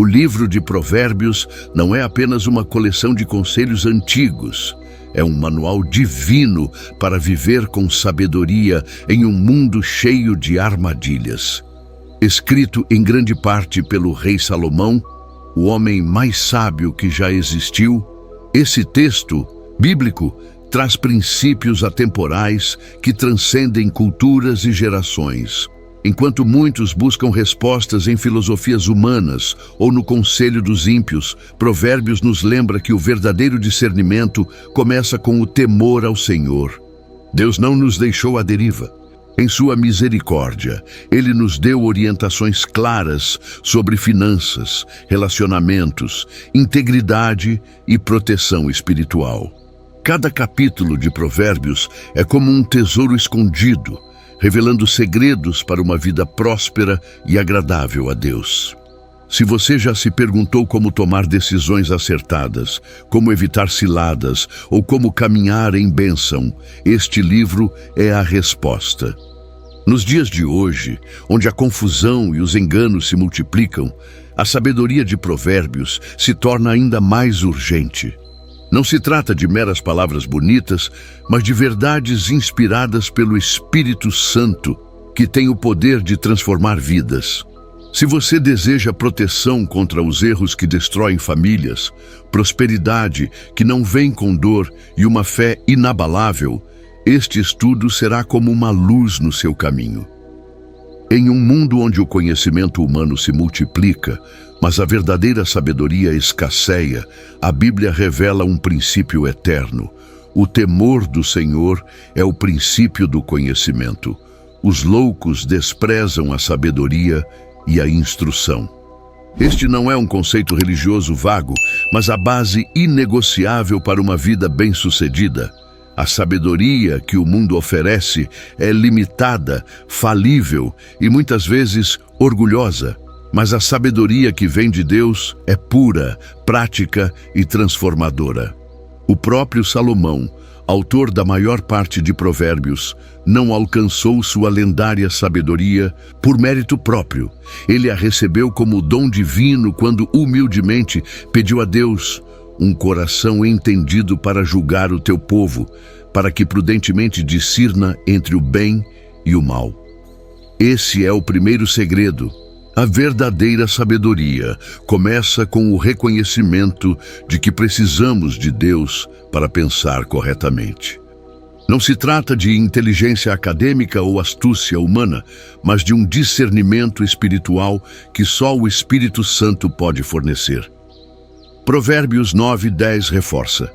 O livro de Provérbios não é apenas uma coleção de conselhos antigos. É um manual divino para viver com sabedoria em um mundo cheio de armadilhas. Escrito em grande parte pelo rei Salomão, o homem mais sábio que já existiu, esse texto bíblico traz princípios atemporais que transcendem culturas e gerações. Enquanto muitos buscam respostas em filosofias humanas ou no conselho dos ímpios, Provérbios nos lembra que o verdadeiro discernimento começa com o temor ao Senhor. Deus não nos deixou à deriva. Em sua misericórdia, Ele nos deu orientações claras sobre finanças, relacionamentos, integridade e proteção espiritual. Cada capítulo de Provérbios é como um tesouro escondido, revelando segredos para uma vida próspera e agradável a Deus. Se você já se perguntou como tomar decisões acertadas, como evitar ciladas ou como caminhar em bênção, este livro é a resposta. Nos dias de hoje, onde a confusão e os enganos se multiplicam, a sabedoria de Provérbios se torna ainda mais urgente. Não se trata de meras palavras bonitas, mas de verdades inspiradas pelo Espírito Santo, que tem o poder de transformar vidas. Se você deseja proteção contra os erros que destroem famílias, prosperidade que não vem com dor e uma fé inabalável, este estudo será como uma luz no seu caminho. Em um mundo onde o conhecimento humano se multiplica, mas a verdadeira sabedoria escasseia, a Bíblia revela um princípio eterno. O temor do Senhor é o princípio do conhecimento. Os loucos desprezam a sabedoria e a instrução. Este não é um conceito religioso vago, mas a base inegociável para uma vida bem-sucedida. A sabedoria que o mundo oferece é limitada, falível e muitas vezes orgulhosa. Mas a sabedoria que vem de Deus é pura, prática e transformadora. O próprio Salomão, autor da maior parte de Provérbios, não alcançou sua lendária sabedoria por mérito próprio. Ele a recebeu como dom divino quando humildemente pediu a Deus um coração entendido para julgar o teu povo, para que prudentemente discirna entre o bem e o mal. Esse é o primeiro segredo. A verdadeira sabedoria começa com o reconhecimento de que precisamos de Deus para pensar corretamente. Não se trata de inteligência acadêmica ou astúcia humana, mas de um discernimento espiritual que só o Espírito Santo pode fornecer. Provérbios 9:10 reforça: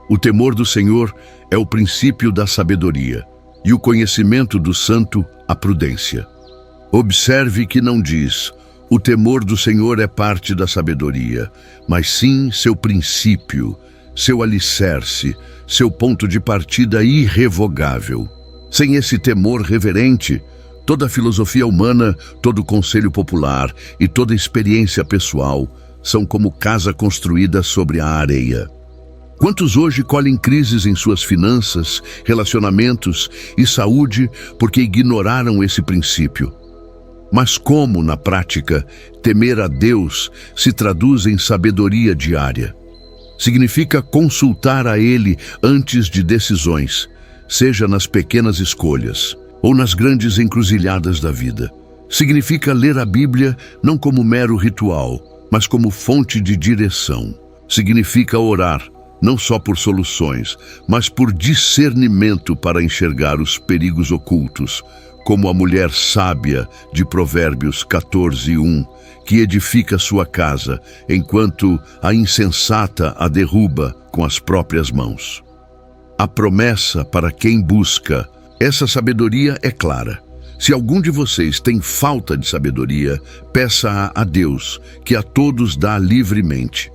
o temor do Senhor é o princípio da sabedoria, e o conhecimento do santo a prudência. Observe que não diz: o temor do Senhor é parte da sabedoria, mas sim seu princípio, seu alicerce, seu ponto de partida irrevogável. Sem esse temor reverente, toda a filosofia humana, todo o conselho popular e toda a experiência pessoal são como casa construída sobre a areia. Quantos hoje colhem crises em suas finanças, relacionamentos e saúde porque ignoraram esse princípio? Mas como, na prática, temer a Deus se traduz em sabedoria diária? Significa consultar a Ele antes de decisões, seja nas pequenas escolhas ou nas grandes encruzilhadas da vida. Significa ler a Bíblia não como mero ritual, mas como fonte de direção. Significa orar, não só por soluções, mas por discernimento para enxergar os perigos ocultos, como a mulher sábia de Provérbios 14:1, que edifica sua casa, enquanto a insensata a derruba com as próprias mãos. A promessa para quem busca essa sabedoria é clara. Se algum de vocês tem falta de sabedoria, peça-a a Deus, que a todos dá livremente.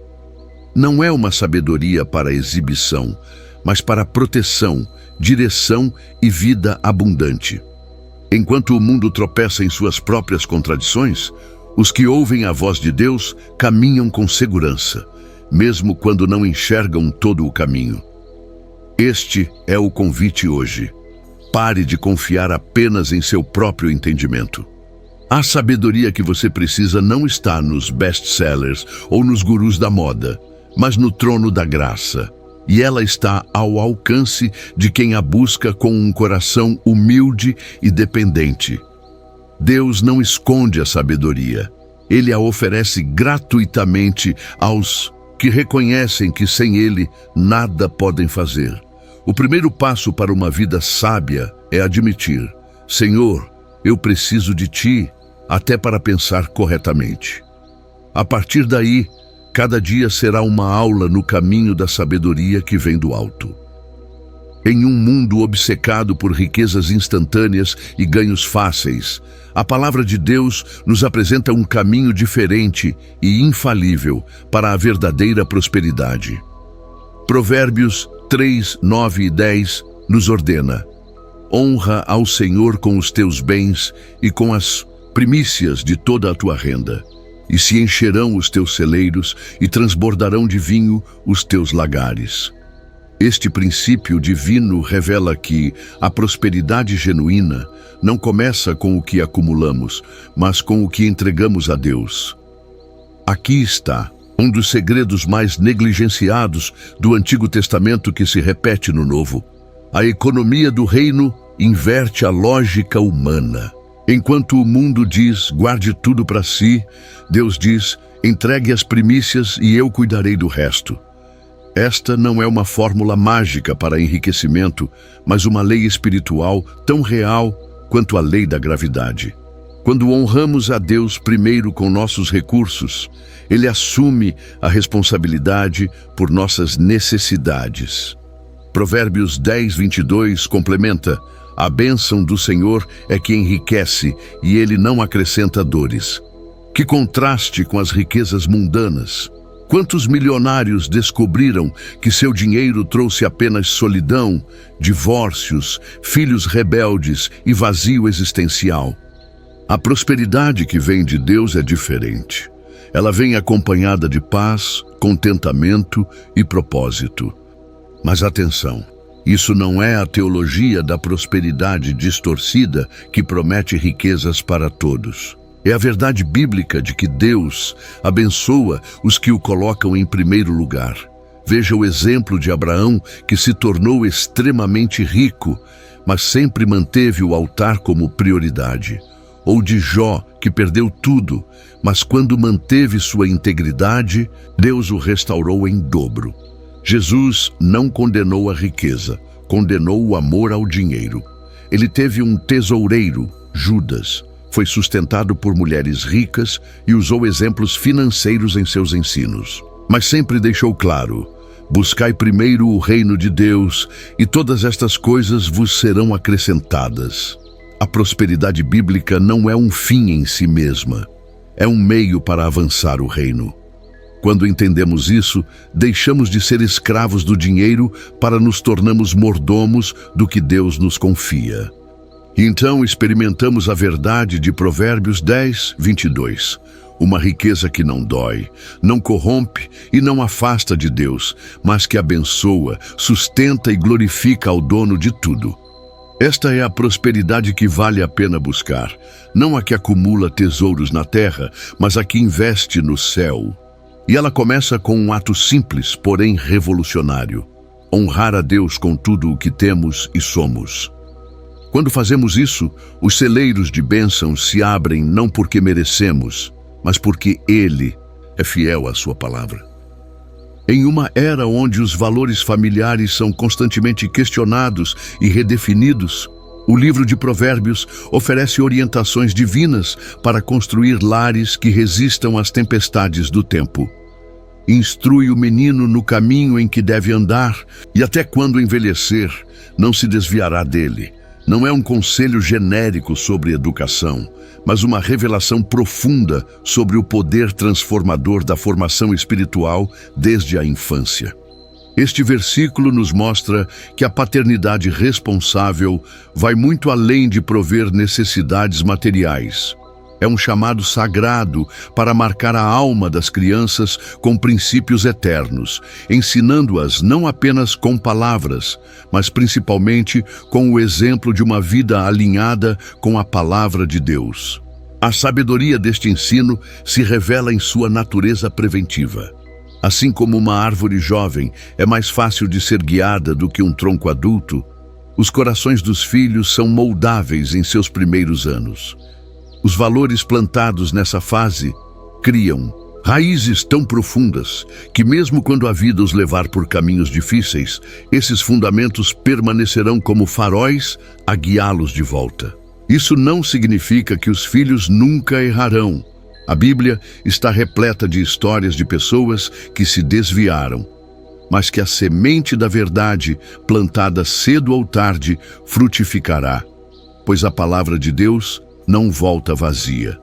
Não é uma sabedoria para exibição, mas para proteção, direção e vida abundante. Enquanto o mundo tropeça em suas próprias contradições, os que ouvem a voz de Deus caminham com segurança, mesmo quando não enxergam todo o caminho. Este é o convite hoje. Pare de confiar apenas em seu próprio entendimento. A sabedoria que você precisa não está nos best-sellers ou nos gurus da moda, mas no trono da graça. E ela está ao alcance de quem a busca com um coração humilde e dependente. Deus não esconde a sabedoria. Ele a oferece gratuitamente aos que reconhecem que sem Ele nada podem fazer. O primeiro passo para uma vida sábia é admitir: Senhor, eu preciso de Ti, até para pensar corretamente. A partir daí, cada dia será uma aula no caminho da sabedoria que vem do alto. Em um mundo obcecado por riquezas instantâneas e ganhos fáceis, a palavra de Deus nos apresenta um caminho diferente e infalível para a verdadeira prosperidade. Provérbios 3, 9 e 10 nos ordena: honra ao Senhor com os teus bens e com as primícias de toda a tua renda, e se encherão os teus celeiros e transbordarão de vinho os teus lagares. Este princípio divino revela que a prosperidade genuína não começa com o que acumulamos, mas com o que entregamos a Deus. Aqui está um dos segredos mais negligenciados do Antigo Testamento que se repete no Novo. A economia do reino inverte a lógica humana. Enquanto o mundo diz, guarde tudo para si, Deus diz, entregue as primícias e eu cuidarei do resto. Esta não é uma fórmula mágica para enriquecimento, mas uma lei espiritual tão real quanto a lei da gravidade. Quando honramos a Deus primeiro com nossos recursos, Ele assume a responsabilidade por nossas necessidades. Provérbios 10, 22 complementa: a bênção do Senhor é que enriquece e Ele não acrescenta dores. Que contraste com as riquezas mundanas! Quantos milionários descobriram que seu dinheiro trouxe apenas solidão, divórcios, filhos rebeldes e vazio existencial? A prosperidade que vem de Deus é diferente. Ela vem acompanhada de paz, contentamento e propósito. Mas atenção, isso não é a teologia da prosperidade distorcida que promete riquezas para todos. É a verdade bíblica de que Deus abençoa os que o colocam em primeiro lugar. Veja o exemplo de Abraão, que se tornou extremamente rico, mas sempre manteve o altar como prioridade. Ou de Jó, que perdeu tudo, mas quando manteve sua integridade, Deus o restaurou em dobro. Jesus não condenou a riqueza, condenou o amor ao dinheiro. Ele teve um tesoureiro, Judas. Foi sustentado por mulheres ricas e usou exemplos financeiros em seus ensinos. Mas sempre deixou claro: buscai primeiro o reino de Deus e todas estas coisas vos serão acrescentadas. A prosperidade bíblica não é um fim em si mesma, é um meio para avançar o reino. Quando entendemos isso, deixamos de ser escravos do dinheiro para nos tornarmos mordomos do que Deus nos confia. Então experimentamos a verdade de Provérbios 10, 22. Uma riqueza que não dói, não corrompe e não afasta de Deus, mas que abençoa, sustenta e glorifica ao dono de tudo. Esta é a prosperidade que vale a pena buscar, não a que acumula tesouros na terra, mas a que investe no céu. E ela começa com um ato simples, porém revolucionário: honrar a Deus com tudo o que temos e somos. Quando fazemos isso, os celeiros de bênçãos se abrem não porque merecemos, mas porque Ele é fiel à sua palavra. Em uma era onde os valores familiares são constantemente questionados e redefinidos, o livro de Provérbios oferece orientações divinas para construir lares que resistam às tempestades do tempo. Instrui o menino no caminho em que deve andar e até quando envelhecer, não se desviará dele. Não é um conselho genérico sobre educação, mas uma revelação profunda sobre o poder transformador da formação espiritual desde a infância. Este versículo nos mostra que a paternidade responsável vai muito além de prover necessidades materiais. É um chamado sagrado para marcar a alma das crianças com princípios eternos, ensinando-as não apenas com palavras, mas principalmente com o exemplo de uma vida alinhada com a palavra de Deus. A sabedoria deste ensino se revela em sua natureza preventiva. Assim como uma árvore jovem é mais fácil de ser guiada do que um tronco adulto, os corações dos filhos são moldáveis em seus primeiros anos. Os valores plantados nessa fase criam raízes tão profundas que, mesmo quando a vida os levar por caminhos difíceis, esses fundamentos permanecerão como faróis a guiá-los de volta. Isso não significa que os filhos nunca errarão. A Bíblia está repleta de histórias de pessoas que se desviaram, mas que a semente da verdade, plantada cedo ou tarde, frutificará, pois a palavra de Deus não volta vazia.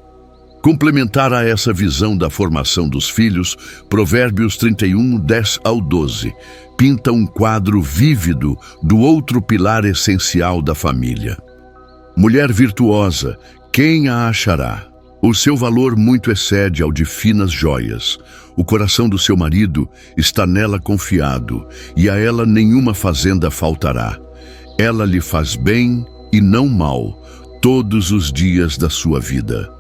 Complementar a essa visão da formação dos filhos, Provérbios 31, 10 ao 12, pinta um quadro vívido do outro pilar essencial da família. Mulher virtuosa, quem a achará? O seu valor muito excede ao de finas joias. O coração do seu marido está nela confiado, e a ela nenhuma fazenda faltará. Ela lhe faz bem e não mal, todos os dias da sua vida.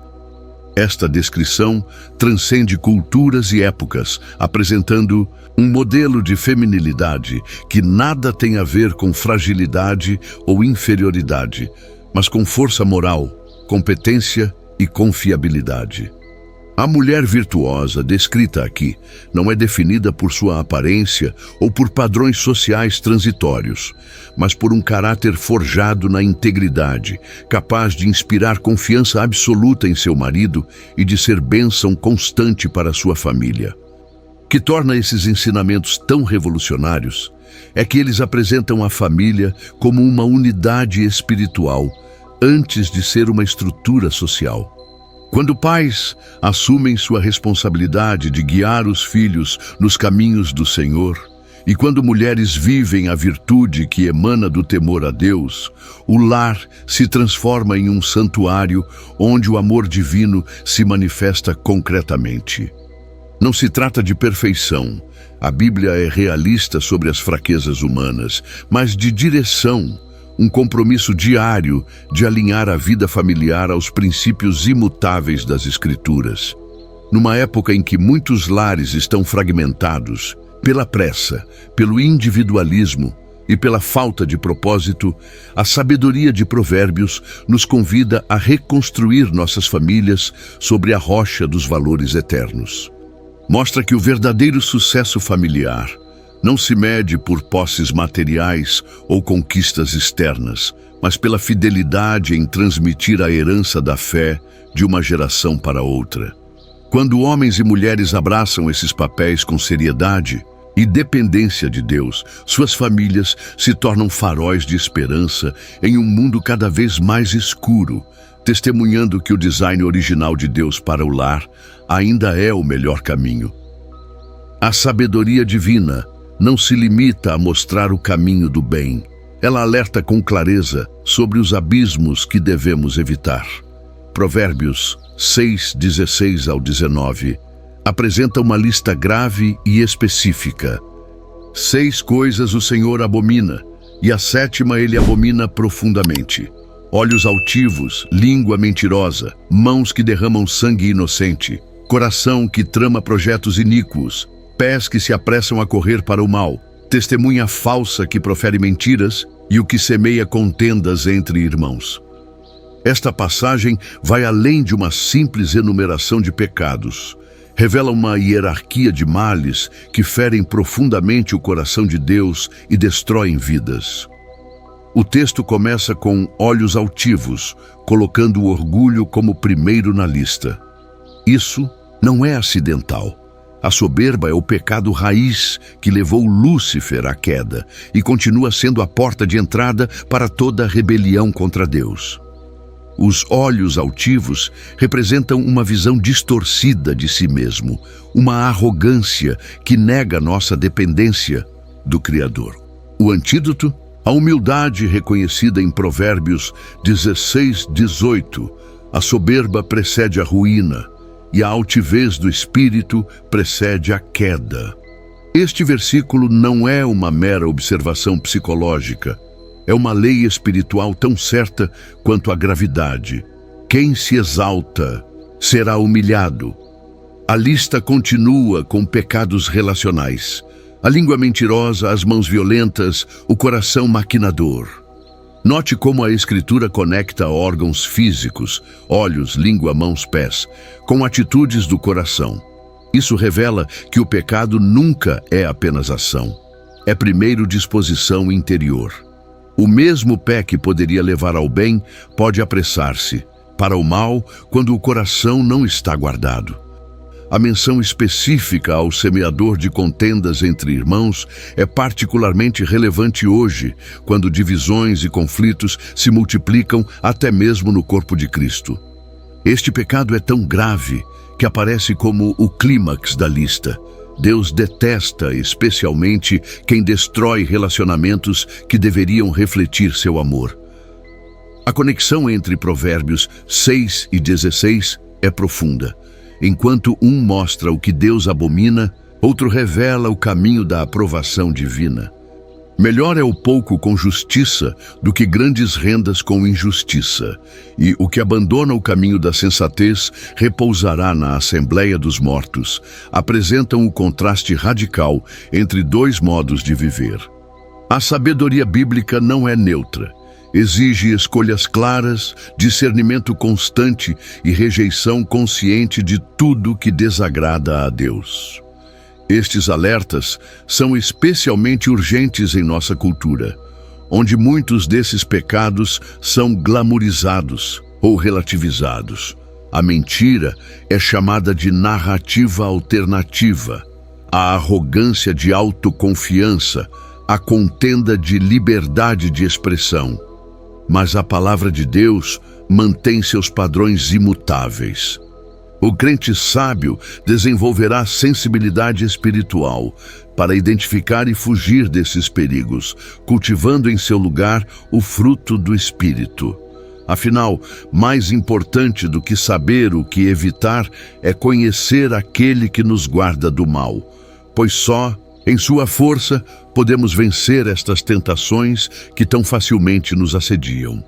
Esta descrição transcende culturas e épocas, apresentando um modelo de feminilidade que nada tem a ver com fragilidade ou inferioridade, mas com força moral, competência e confiabilidade. A mulher virtuosa, descrita aqui, não é definida por sua aparência ou por padrões sociais transitórios, mas por um caráter forjado na integridade, capaz de inspirar confiança absoluta em seu marido e de ser bênção constante para sua família. O que torna esses ensinamentos tão revolucionários é que eles apresentam a família como uma unidade espiritual, antes de ser uma estrutura social. Quando pais assumem sua responsabilidade de guiar os filhos nos caminhos do Senhor, e quando mulheres vivem a virtude que emana do temor a Deus, o lar se transforma em um santuário onde o amor divino se manifesta concretamente. Não se trata de perfeição. A Bíblia é realista sobre as fraquezas humanas, mas de direção, um compromisso diário de alinhar a vida familiar aos princípios imutáveis das Escrituras. Numa época em que muitos lares estão fragmentados pela pressa, pelo individualismo e pela falta de propósito, a sabedoria de Provérbios nos convida a reconstruir nossas famílias sobre a rocha dos valores eternos. Mostra que o verdadeiro sucesso familiar não se mede por posses materiais ou conquistas externas, mas pela fidelidade em transmitir a herança da fé de uma geração para outra. Quando homens e mulheres abraçam esses papéis com seriedade e dependência de Deus, suas famílias se tornam faróis de esperança em um mundo cada vez mais escuro, testemunhando que o design original de Deus para o lar ainda é o melhor caminho. A sabedoria divina não se limita a mostrar o caminho do bem. Ela alerta com clareza sobre os abismos que devemos evitar. Provérbios 6, 16 ao 19 apresenta uma lista grave e específica. 6 coisas o Senhor abomina, e a 7ª ele abomina profundamente: olhos altivos, língua mentirosa, mãos que derramam sangue inocente, coração que trama projetos iníquos, pés que se apressam a correr para o mal, testemunha falsa que profere mentiras e o que semeia contendas entre irmãos. Esta passagem vai além de uma simples enumeração de pecados. Revela uma hierarquia de males que ferem profundamente o coração de Deus e destroem vidas. O texto começa com olhos altivos, colocando o orgulho como primeiro na lista. Isso não é acidental. A soberba é o pecado raiz que levou Lúcifer à queda e continua sendo a porta de entrada para toda rebelião contra Deus. Os olhos altivos representam uma visão distorcida de si mesmo, uma arrogância que nega nossa dependência do Criador. O antídoto? A humildade reconhecida em Provérbios 16, 18. A soberba precede a ruína, e a altivez do espírito precede a queda. Este versículo não é uma mera observação psicológica, é uma lei espiritual tão certa quanto a gravidade. Quem se exalta será humilhado. A lista continua com pecados relacionais. A língua mentirosa, as mãos violentas, o coração maquinador. Note como a Escritura conecta órgãos físicos, olhos, língua, mãos, pés, com atitudes do coração. Isso revela que o pecado nunca é apenas ação. É primeiro disposição interior. O mesmo pé que poderia levar ao bem pode apressar-se para o mal quando o coração não está guardado. A menção específica ao semeador de contendas entre irmãos é particularmente relevante hoje, quando divisões e conflitos se multiplicam até mesmo no corpo de Cristo. Este pecado é tão grave que aparece como o clímax da lista. Deus detesta especialmente quem destrói relacionamentos que deveriam refletir seu amor. A conexão entre Provérbios 6 e 16 é profunda. Enquanto um mostra o que Deus abomina, outro revela o caminho da aprovação divina. Melhor é o pouco com justiça do que grandes rendas com injustiça, e o que abandona o caminho da sensatez repousará na Assembleia dos Mortos. Apresentam o contraste radical entre dois modos de viver. A sabedoria bíblica não é neutra. Exige escolhas claras, discernimento constante e rejeição consciente de tudo que desagrada a Deus. Estes alertas são especialmente urgentes em nossa cultura, onde muitos desses pecados são glamorizados ou relativizados. A mentira é chamada de narrativa alternativa, a arrogância de autoconfiança, a contenda de liberdade de expressão. Mas a palavra de Deus mantém seus padrões imutáveis. O crente sábio desenvolverá sensibilidade espiritual para identificar e fugir desses perigos, cultivando em seu lugar o fruto do Espírito. Afinal, mais importante do que saber o que evitar é conhecer aquele que nos guarda do mal, pois só em sua força podemos vencer estas tentações que tão facilmente nos assediam.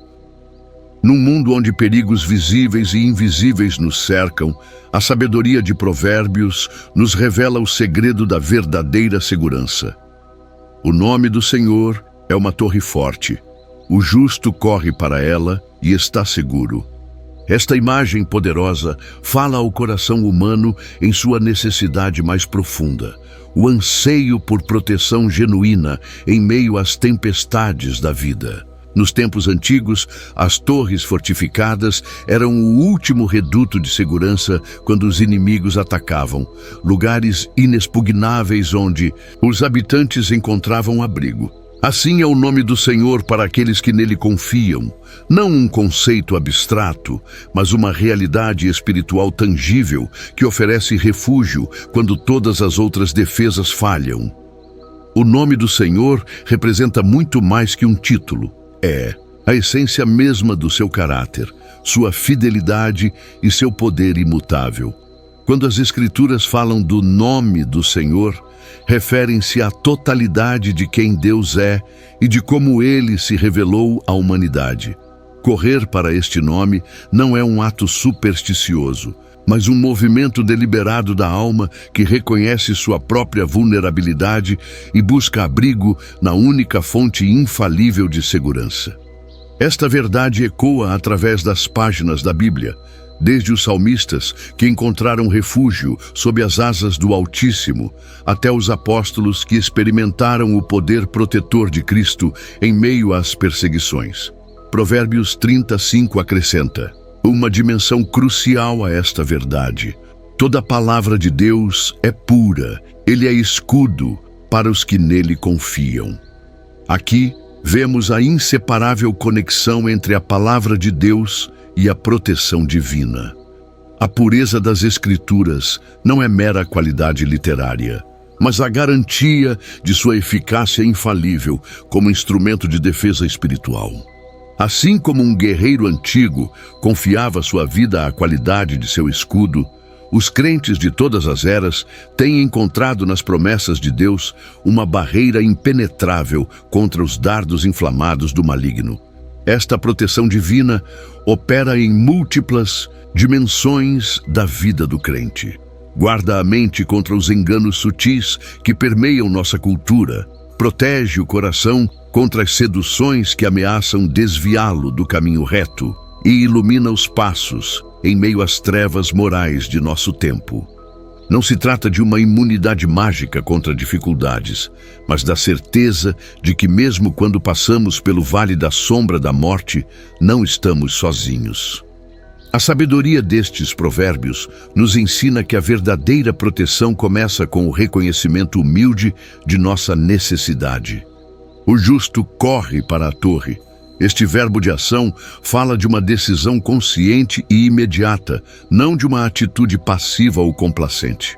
Num mundo onde perigos visíveis e invisíveis nos cercam, a sabedoria de Provérbios nos revela o segredo da verdadeira segurança. O nome do Senhor é uma torre forte. O justo corre para ela e está seguro. Esta imagem poderosa fala ao coração humano em sua necessidade mais profunda, o anseio por proteção genuína em meio às tempestades da vida. Nos tempos antigos, as torres fortificadas eram o último reduto de segurança quando os inimigos atacavam, lugares inexpugnáveis onde os habitantes encontravam abrigo. Assim é o nome do Senhor para aqueles que nele confiam, não um conceito abstrato, mas uma realidade espiritual tangível que oferece refúgio quando todas as outras defesas falham. O nome do Senhor representa muito mais que um título. É a essência mesma do seu caráter, sua fidelidade e seu poder imutável. Quando as Escrituras falam do nome do Senhor, referem-se à totalidade de quem Deus é e de como Ele se revelou à humanidade. Correr para este nome não é um ato supersticioso, mas um movimento deliberado da alma que reconhece sua própria vulnerabilidade e busca abrigo na única fonte infalível de segurança. Esta verdade ecoa através das páginas da Bíblia, desde os salmistas que encontraram refúgio sob as asas do Altíssimo, até os apóstolos que experimentaram o poder protetor de Cristo em meio às perseguições. Provérbios 35 acrescenta uma dimensão crucial a esta verdade. Toda palavra de Deus é pura, ele é escudo para os que nele confiam. Aqui vemos a inseparável conexão entre a palavra de Deus e a proteção divina. A pureza das Escrituras não é mera qualidade literária, mas a garantia de sua eficácia infalível como instrumento de defesa espiritual. Assim como um guerreiro antigo confiava sua vida à qualidade de seu escudo, os crentes de todas as eras têm encontrado nas promessas de Deus uma barreira impenetrável contra os dardos inflamados do maligno. Esta proteção divina opera em múltiplas dimensões da vida do crente. Guarda a mente contra os enganos sutis que permeiam nossa cultura. Protege o coração contra as seduções que ameaçam desviá-lo do caminho reto e ilumina os passos em meio às trevas morais de nosso tempo. Não se trata de uma imunidade mágica contra dificuldades, mas da certeza de que mesmo quando passamos pelo vale da sombra da morte, não estamos sozinhos. A sabedoria destes provérbios nos ensina que a verdadeira proteção começa com o reconhecimento humilde de nossa necessidade. O justo corre para a torre. Este verbo de ação fala de uma decisão consciente e imediata, não de uma atitude passiva ou complacente.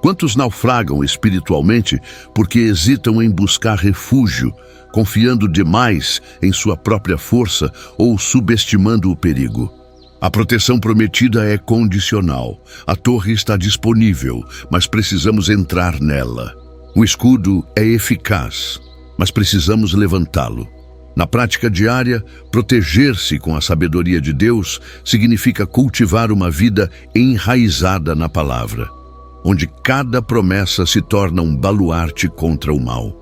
Quantos naufragam espiritualmente porque hesitam em buscar refúgio, confiando demais em sua própria força ou subestimando o perigo? A proteção prometida é condicional. A torre está disponível, mas precisamos entrar nela. O escudo é eficaz, mas precisamos levantá-lo. Na prática diária, proteger-se com a sabedoria de Deus significa cultivar uma vida enraizada na palavra, onde cada promessa se torna um baluarte contra o mal.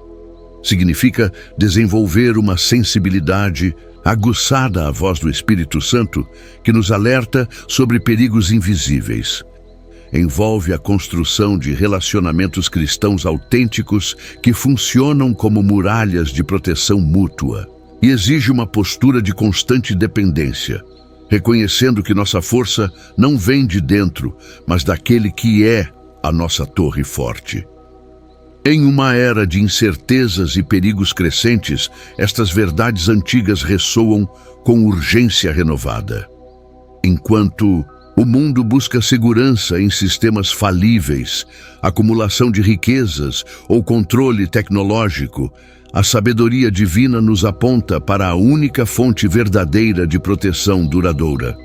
Significa desenvolver uma sensibilidade aguçada à voz do Espírito Santo, que nos alerta sobre perigos invisíveis. Envolve a construção de relacionamentos cristãos autênticos que funcionam como muralhas de proteção mútua e exige uma postura de constante dependência, reconhecendo que nossa força não vem de dentro, mas daquele que é a nossa torre forte. Em uma era de incertezas e perigos crescentes, estas verdades antigas ressoam com urgência renovada. Enquanto o mundo busca segurança em sistemas falíveis, acumulação de riquezas ou controle tecnológico, a sabedoria divina nos aponta para a única fonte verdadeira de proteção duradoura.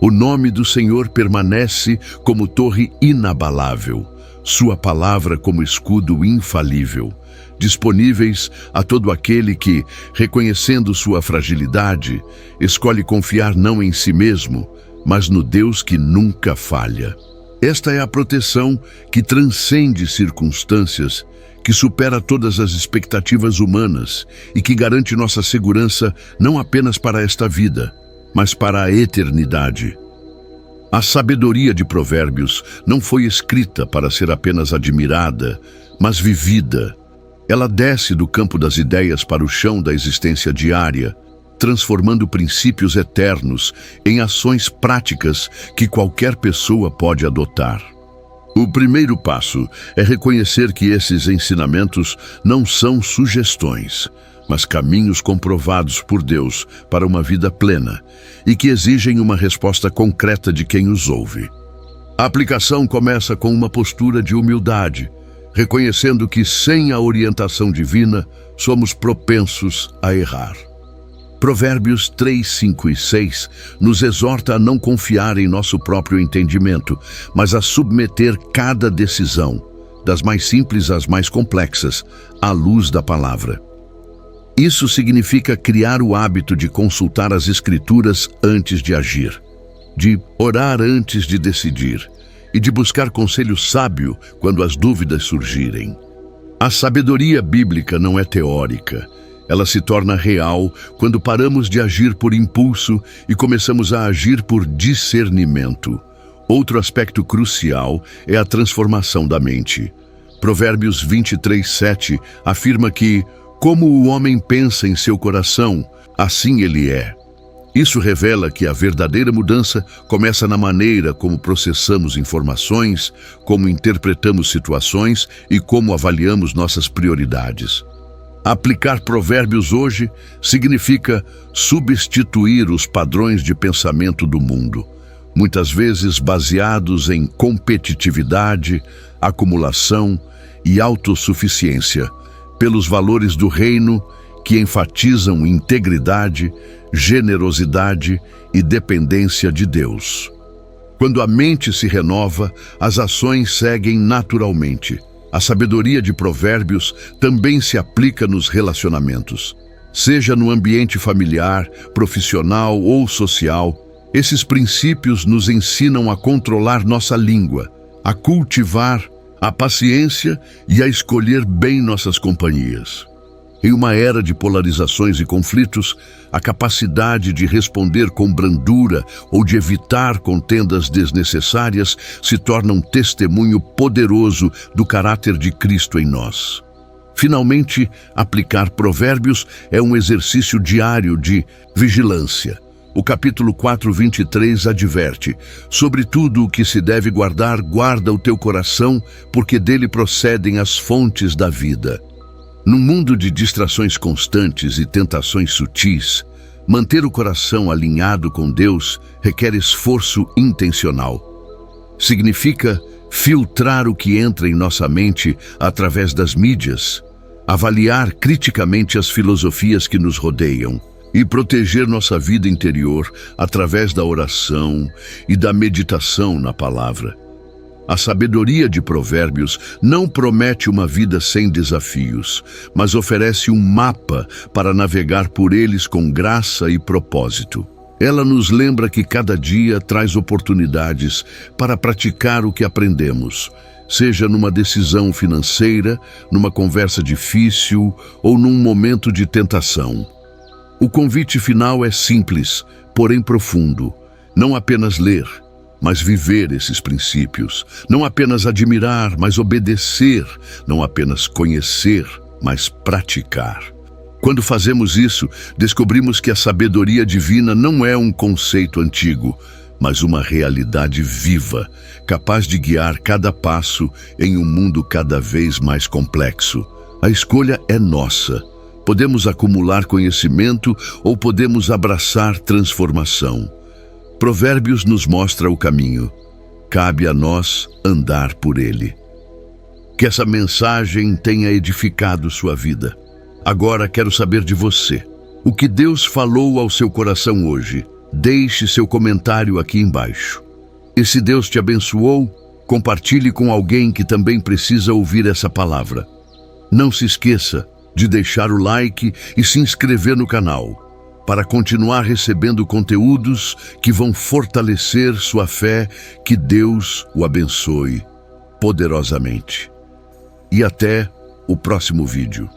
O nome do Senhor permanece como torre inabalável, sua palavra como escudo infalível, disponíveis a todo aquele que, reconhecendo sua fragilidade, escolhe confiar não em si mesmo, mas no Deus que nunca falha. Esta é a proteção que transcende circunstâncias, que supera todas as expectativas humanas e que garante nossa segurança não apenas para esta vida, mas para a eternidade. A sabedoria de Provérbios não foi escrita para ser apenas admirada, mas vivida. Ela desce do campo das ideias para o chão da existência diária, transformando princípios eternos em ações práticas que qualquer pessoa pode adotar. O primeiro passo é reconhecer que esses ensinamentos não são sugestões, mas caminhos comprovados por Deus para uma vida plena e que exigem uma resposta concreta de quem os ouve. A aplicação começa com uma postura de humildade, reconhecendo que sem a orientação divina somos propensos a errar. Provérbios 3, 5 e 6 nos exorta a não confiar em nosso próprio entendimento, mas a submeter cada decisão, das mais simples às mais complexas, à luz da palavra. Isso significa criar o hábito de consultar as Escrituras antes de agir, de orar antes de decidir e de buscar conselho sábio quando as dúvidas surgirem. A sabedoria bíblica não é teórica. Ela se torna real quando paramos de agir por impulso e começamos a agir por discernimento. Outro aspecto crucial é a transformação da mente. Provérbios 23, 7 afirma que, como o homem pensa em seu coração, assim ele é. Isso revela que a verdadeira mudança começa na maneira como processamos informações, como interpretamos situações e como avaliamos nossas prioridades. Aplicar provérbios hoje significa substituir os padrões de pensamento do mundo, muitas vezes baseados em competitividade, acumulação e autossuficiência, pelos valores do reino que enfatizam integridade, generosidade e dependência de Deus. Quando a mente se renova, as ações seguem naturalmente. A sabedoria de Provérbios também se aplica nos relacionamentos. Seja no ambiente familiar, profissional ou social, esses princípios nos ensinam a controlar nossa língua, a cultivar a paciência e a escolher bem nossas companhias. Em uma era de polarizações e conflitos, a capacidade de responder com brandura ou de evitar contendas desnecessárias se torna um testemunho poderoso do caráter de Cristo em nós. Finalmente, aplicar provérbios é um exercício diário de vigilância. O capítulo 4:23 adverte: sobre tudo o que se deve guardar, guarda o teu coração, porque dele procedem as fontes da vida. Num mundo de distrações constantes e tentações sutis, manter o coração alinhado com Deus requer esforço intencional. Significa filtrar o que entra em nossa mente através das mídias, avaliar criticamente as filosofias que nos rodeiam e proteger nossa vida interior através da oração e da meditação na palavra. A sabedoria de Provérbios não promete uma vida sem desafios, mas oferece um mapa para navegar por eles com graça e propósito. Ela nos lembra que cada dia traz oportunidades para praticar o que aprendemos, seja numa decisão financeira, numa conversa difícil ou num momento de tentação. O convite final é simples, porém profundo. Não apenas ler, mas viver esses princípios. Não apenas admirar, mas obedecer. Não apenas conhecer, mas praticar. Quando fazemos isso, descobrimos que a sabedoria divina não é um conceito antigo, mas uma realidade viva, capaz de guiar cada passo em um mundo cada vez mais complexo. A escolha é nossa. Podemos acumular conhecimento ou podemos abraçar transformação. Provérbios nos mostra o caminho. Cabe a nós andar por ele. Que essa mensagem tenha edificado sua vida. Agora quero saber de você. O que Deus falou ao seu coração hoje? Deixe seu comentário aqui embaixo. E se Deus te abençoou, compartilhe com alguém que também precisa ouvir essa palavra. Não se esqueça de deixar o like e se inscrever no canal, para continuar recebendo conteúdos que vão fortalecer sua fé. Que Deus o abençoe poderosamente. E até o próximo vídeo.